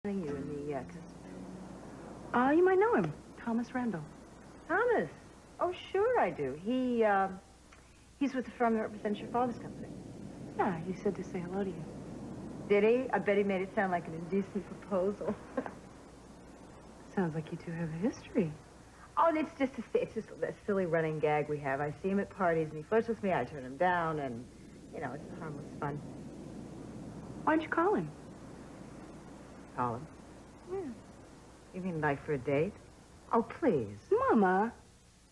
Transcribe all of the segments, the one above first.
You in the, You might know him. Thomas Randall. Thomas? Oh, sure I do. He's with the firm that represents your father's company. Yeah, he said to say hello to you. Did he? I bet he made it sound like an indecent proposal. Sounds like you two have a history. Oh, and it's just a silly running gag we have. I see him at parties, and he flirts with me. I turn him down, and, you know, it's harmless fun. Why'd you call him? Call him? Yeah. You mean like for a date? Oh, please. Mama,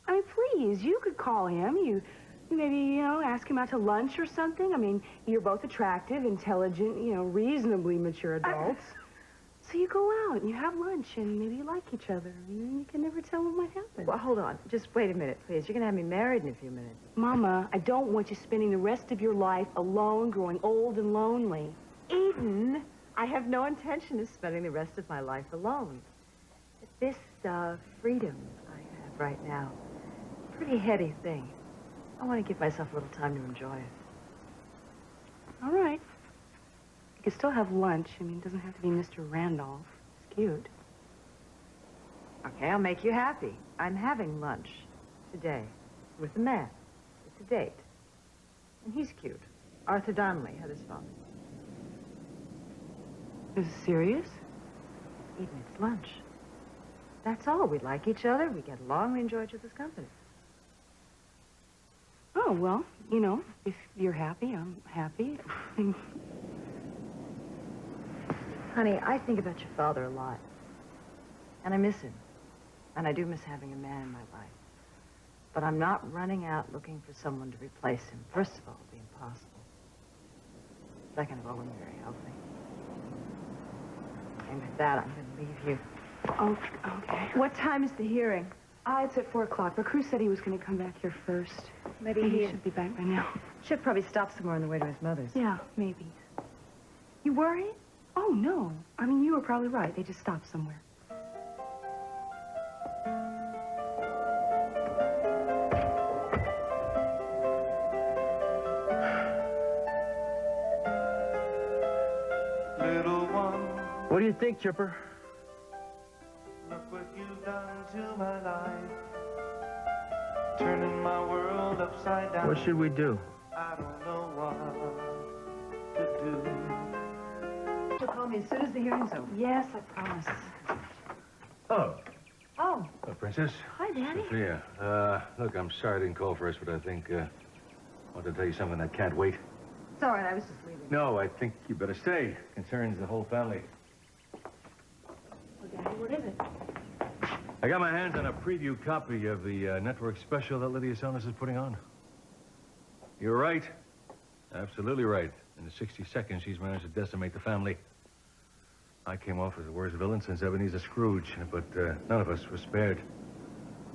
I mean, please, you could call him. You maybe, ask him out to lunch or something. I mean, you're both attractive, intelligent, reasonably mature adults. So you go out and you have lunch and maybe you like each other. And then you can never tell what might happen. Well, hold on. Just wait a minute, please. You're going to have me married in a few minutes. Mama, I don't want you spending the rest of your life alone, growing old and lonely. Eden, I have no intention of spending the rest of my life alone. This, freedom I have right now, pretty heady thing. I want to give myself a little time to enjoy it. All right. You can still have lunch. I mean, it doesn't have to be Mr. Randolph. It's cute. Okay, I'll make you happy. I'm having lunch today with a man. It's a date. And he's cute. Arthur Donnelly, Heather's father. Is it serious? Eden, it's lunch. That's all. We like each other. We get along. We enjoy each other's company. Oh, well, if you're happy, I'm happy. Honey, I think about your father a lot. And I miss him. And I do miss having a man in my life. But I'm not running out looking for someone to replace him. First of all, it'd be impossible. Second of all, I'm very healthy. And with that, I'm going to leave you. Oh, okay. What time is the hearing? It's at 4 o'clock. But Cruz said he was going to come back here first. Maybe he he should be back by now. Should probably stop somewhere on the way to his mother's. Yeah, maybe. You worried? Oh, no. I mean, you were probably right. They just stopped somewhere. Little one, What do you think, Chipper? look what you've done to my life. Turning my world upside down. What should we do? I don't know what to do. She'll call me as soon as the hearing's over. Yes, I promise. Oh, Oh, Princess. hi, Daddy. Sophia. Look, I'm sorry I didn't call first, but I think, I want to tell you something that can't wait. It's all right. I was just leaving. No, I think you better stay. Concerns the whole family. Well, Daddy, what is it? I got my hands on a preview copy of the network special that Lydia Sonis is putting on. You're right. Absolutely right. In the 60 seconds, she's managed to decimate the family. I came off as the worst villain since Ebenezer Scrooge, but none of us was spared.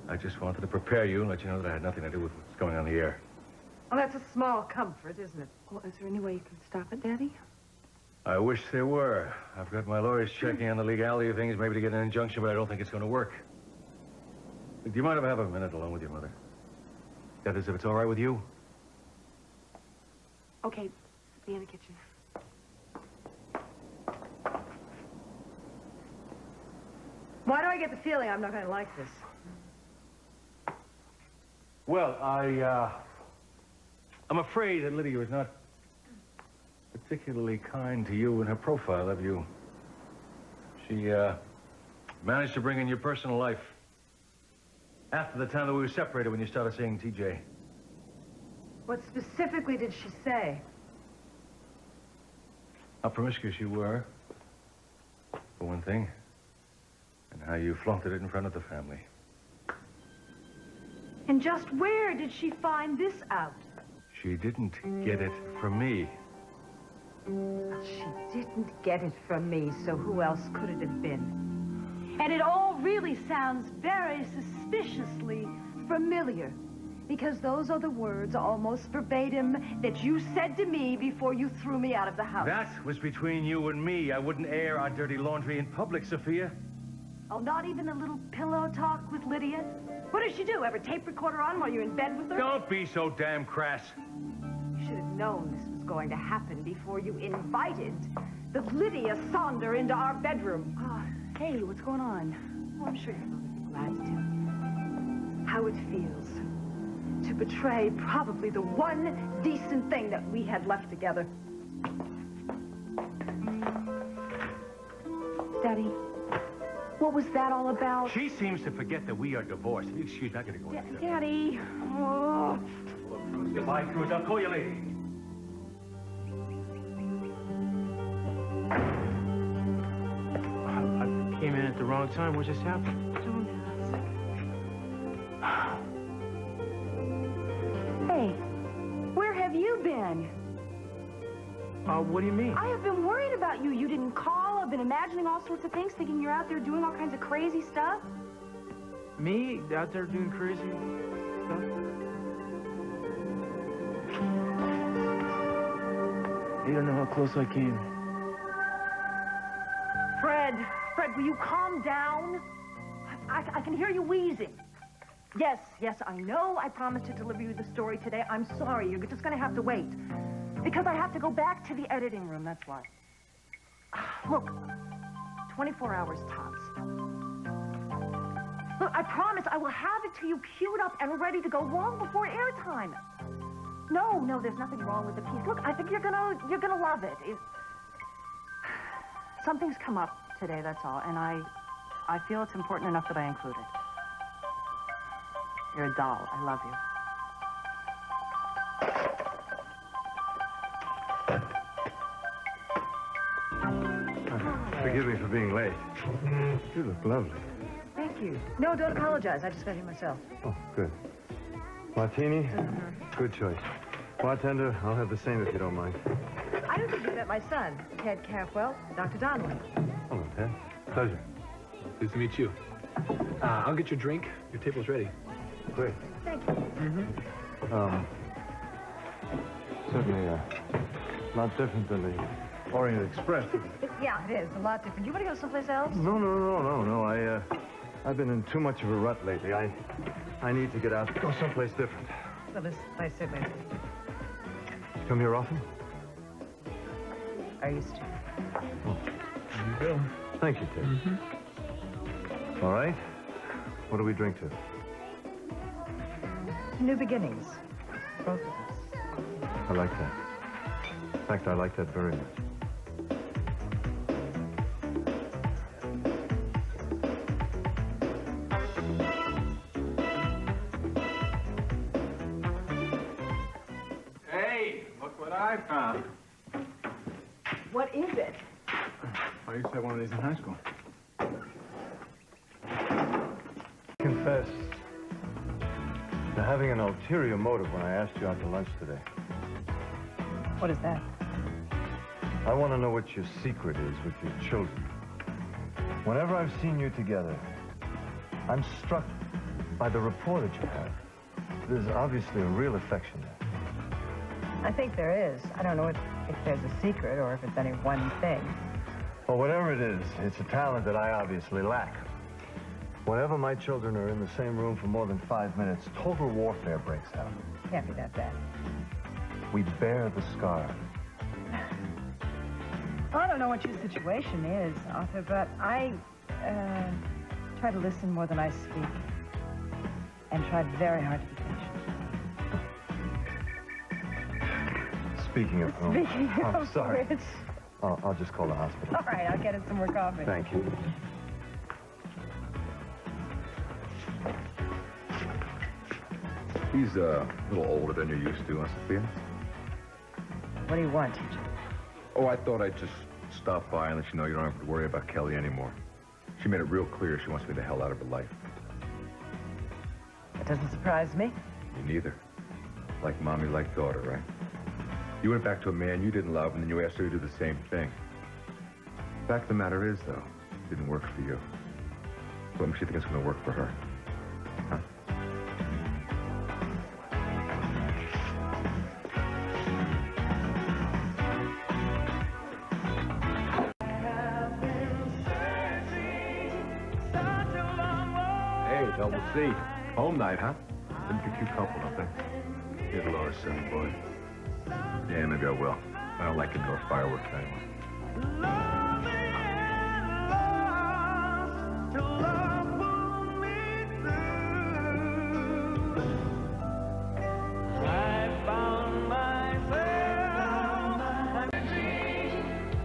I just wanted to prepare you and let you know that I had nothing to do with what's going on in the air. Well, that's a small comfort, isn't it? Well, is there any way you can stop it, Daddy? I wish there were. I've got my lawyers checking on the legality of things, maybe to get an injunction, but I don't think it's going to work. Do you mind if I have a minute alone with your mother? That is, if it's all right with you. Okay, be in the kitchen. Why do I get the feeling I'm not going to like this? Well, I'm afraid that Lydia was not particularly kind to you in her profile of you. She, managed to bring in your personal life after the time that we were separated when you started seeing TJ. What specifically did she say? How promiscuous you were, for one thing, and how you flaunted it in front of the family. And just where did she find this out? She didn't get it from me. Well, she didn't get it from me, so who else could it have been? And it all really sounds very suspiciously familiar. Because those are the words, almost verbatim, that you said to me before you threw me out of the house. That was between you and me. I wouldn't air our dirty laundry in public, Sophia. Oh, not even a little pillow talk with Lydia? What does she do? Have her tape recorder on while you're in bed with her? Don't be so damn crass. You should have known this was going to happen before you invited the Lydia Sonder into our bedroom. Hey, what's going on? Oh, I'm sure you're going to be glad to tell me how it feels to betray probably the one decent thing that we had left together. Daddy, what was that all about? She seems to forget that we are divorced. If you excuse me, I gotta go. Daddy. Oh. Goodbye, Cruz. I'll call you later. I came in at the wrong time. What just happened? Don't ask. Hey, where have you been? What do you mean? I have been worried about you. You didn't call. I've been imagining all sorts of things, thinking you're out there doing all kinds of crazy stuff. Me? Out there doing crazy stuff? You don't know how close I came. Fred, will you calm down? I can hear you wheezing. Yes, I know I promised to deliver you the story today. I'm sorry, you're just going to have to wait. Because I have to go back to the editing room, that's why. Look, 24 hours tops. Look, I promise I will have it to you queued up and ready to go long before airtime. No, there's nothing wrong with the piece. Look, I think you're gonna love it. Something's come up today, that's all, and I feel it's important enough that I include it. You're a doll. I love you. Forgive me for being late. You look lovely. Thank you. No, don't apologize. I just got here myself. Oh, good. Martini? Good choice. Bartender, I'll have the same if you don't mind. I don't think you met my son, Ted Campwell, Dr. Donnelly. Hello, Ted. Pleasure. Pleased to meet you. I'll get your drink. Your table's ready. Great. Thank you. Certainly a lot different than the Orient Express. Yeah, it is. A lot different. You want to go someplace else? No. I've been in too much of a rut lately. I need to get out, go someplace different. Well, this place certainly is. You come here often? I used to. There you go. Thank you, Ted. All right. What do we drink to? New beginnings. Both of us. I like that. In fact, I like that very much. Hey, look what I found. What is it? I used to have one of these in high school. Confess to having an ulterior motive when I asked you out to lunch today. What is that? I want to know what your secret is with your children. Whenever I've seen you together, I'm struck by the rapport that you have. There's obviously a real affection there. I think there is. I don't know if there's a secret or if it's any one thing. Well, whatever it is, it's a talent that I obviously lack. Whenever my children are in the same room for more than 5 minutes, total warfare breaks out. Can't be that bad. We bear the scar. I don't know what your situation is, Arthur, but I try to listen more than I speak. And tried very hard to be patient. Speaking of whom, I'm sorry. Which... I'll just call the hospital. All right, I'll get us some more coffee. Thank you. He's a little older than you're used to, huh, Sophia? What do you want, teacher? Oh, I thought I'd just stop by and let you know you don't have to worry about Kelly anymore. She made it real clear she wants me the hell out of her life. That doesn't surprise me. Me neither. Like mommy, like daughter, right? You went back to a man you didn't love, and then you asked her to do the same thing. The fact of the matter is, though, it didn't work for you. What makes you think it's going to work for her? Huh? Hey, double C. Home night, huh? Didn't get you coupled up there. Get lost, son, boy. Yeah, maybe I will. I don't like indoor fireworks anymore. lonely and lost till love pulled me through. I found myself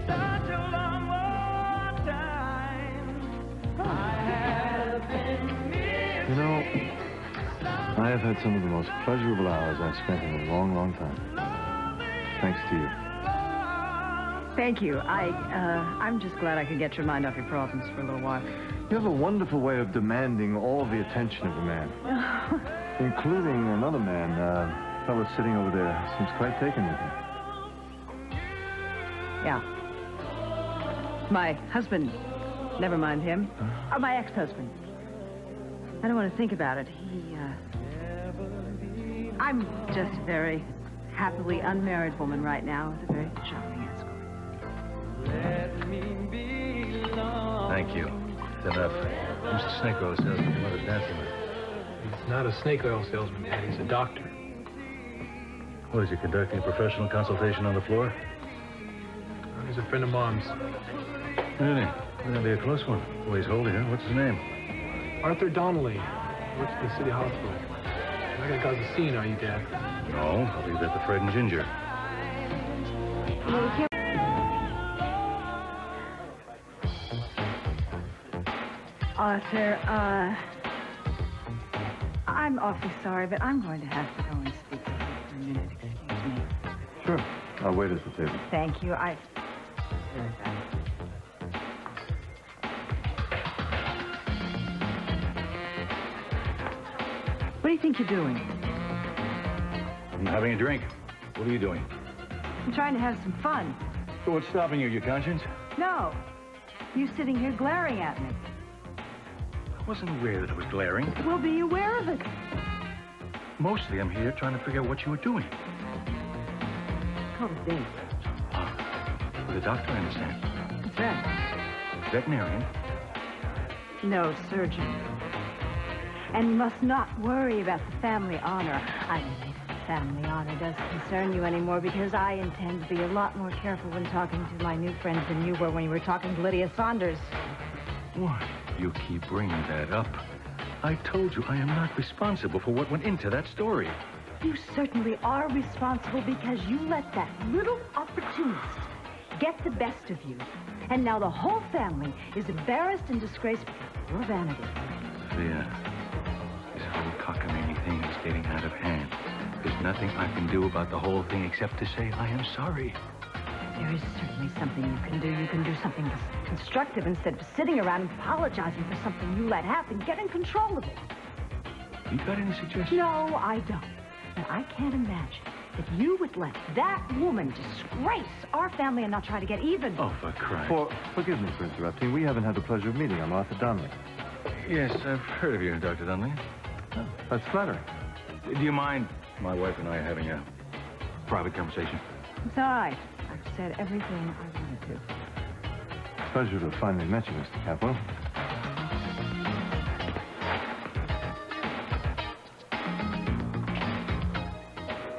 such a long, long time. I have been You know, I have had some of the most pleasurable hours I've spent in a long, long time. Thanks to you. Thank you. I'm just glad I could get your mind off your problems for a little while. You have a wonderful way of demanding all the attention of a man. Including another man, fellow sitting over there, seems quite taken with you. Yeah. My husband, never mind him. My ex-husband. I don't want to think about it. I'm just a very happily unmarried woman right now with a very charming escort. Thank you. It's enough. Who's the snake oil salesman your mother's dancing with? He's not a snake oil salesman, Dad. He's a doctor. What, is he conducting a professional consultation on the floor? He's a friend of Mom's. Really? That'll be a close one. The way he's holding her. What's his name? Arthur Donnelly. Works at the city hospital. You're not gonna cause a scene, are you, Dad? No, I'll leave that to Fred and Ginger. Arthur, I'm awfully sorry, but I'm going to have to go and speak to you for a minute. Excuse me. Sure. I'll wait at the table. Thank you. What do you think you're doing? I'm having a drink. What are you doing? I'm trying to have some fun. So what's stopping you? Your conscience? No. You sitting here glaring at me. I wasn't aware that it was glaring. Well, be aware of it. Mostly I'm here trying to figure out what you were doing. Call it date. With a doctor, I understand. What's that? Veterinarian. No, surgeon. And you must not worry about the family honor. I don't think the family honor does concern you anymore because I intend to be a lot more careful when talking to my new friends than you were when you were talking to Lydia Saunders. What? You keep bringing that up. I told you I am not responsible for what went into that story. You certainly are responsible because you let that little opportunist get the best of you. And now the whole family is embarrassed and disgraced because of your vanity. Sophia, this whole cockamamie thing is getting out of hand. There's nothing I can do about the whole thing except to say I am sorry. There is certainly something you can do. You can do something constructive instead of sitting around and apologizing for something you let happen. Get in control of it. You got any suggestions? No, I don't. But I can't imagine that you would let that woman disgrace our family and not try to get even. Oh, for Christ. Forgive me for interrupting. We haven't had the pleasure of meeting. I'm Arthur Donnelly. Yes, I've heard of you, Dr. Donnelly. That's flattering. Do you mind my wife and I having a private conversation? It's all right. I've said everything I wanted to. Pleasure to have finally met you, Mr. Capwell.